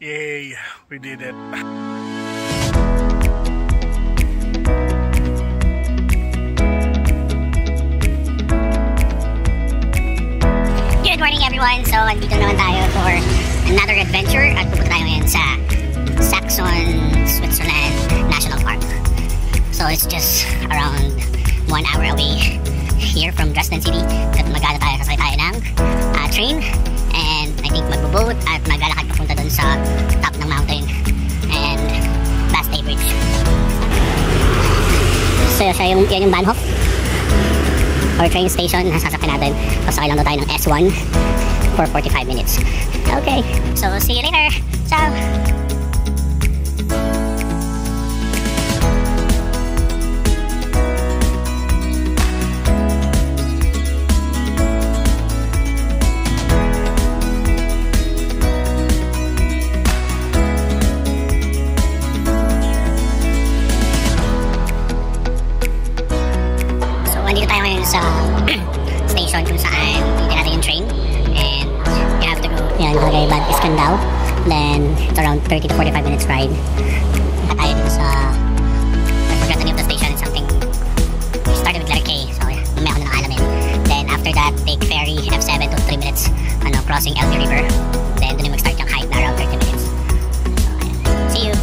Yay, we did it. Good morning everyone! So, andito naman tayo for another adventure at pupunta tayo ngayon sa Saxon, Switzerland National Park. So, it's just around 1 hour away here from Dresden City. At magana tayo, sasakay tayo ng train and I think magbo-boat at maglalakad papunta dun sa top ng mountain and Bastay Bridge. So, yan yung Bahnhof or train station na sasakyan natin. Pasakay lang daw tayo ng S1 for 45 minutes. Okay, so see you later. Ciao! Nandito tayo ngayon sa station kung saan hindi natin yung train and you have to go, yan, nakalagay Bad Iskandal, then it's around 30 to 45 minutes ride. Naka tayo dun sa, I forgot the name of the station, something started with letter K, so mamaya ako na nakalamin. Then after that, take ferry, F7 to 3 minutes, crossing LT River, then dun yung mag-start yung hike na around 30 minutes. So ayan, see you!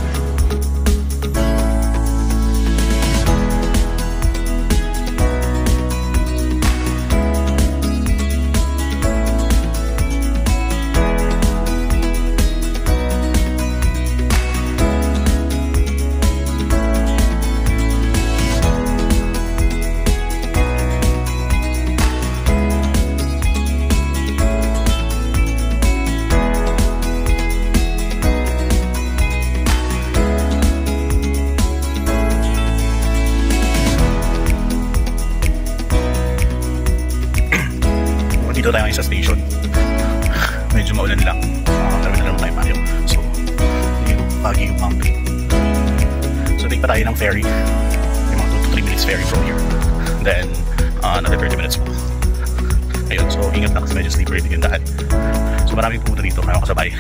Dito tayo ngayon sa station. Medyo maulan lang. Gawin na naman tayo payo. So, yung pagi yung mountain. So, take pa tayo ng ferry. Yung mga 2 to 3 minutes ferry from here. Then, another 30 minutes po. Ayun, so ingat na kasi medyo slippery din yung daan. So, maraming pumunta dito. Kaya kasabay.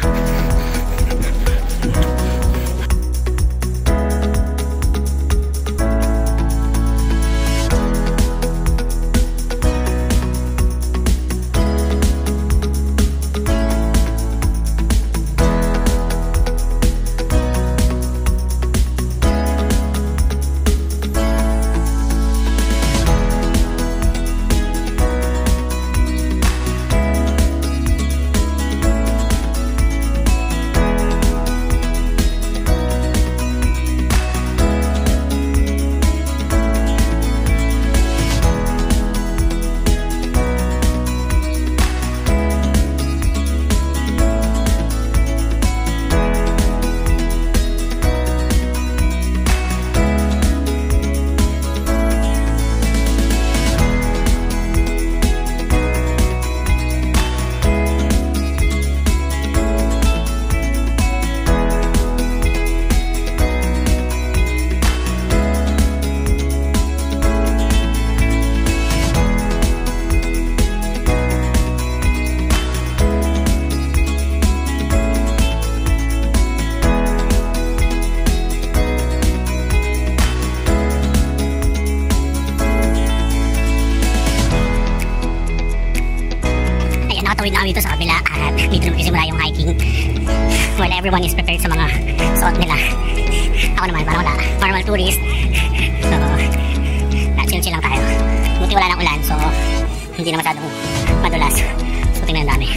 Nakatawid na kami dito sa kabila at dito na magsisimula yung hiking while everyone is prepared sa mga suot nila. Ako naman parang wala, normal tourist, so chill lang tayo. Buti wala lang ulan, so hindi na masyadong madulas, so tingnan ang dami.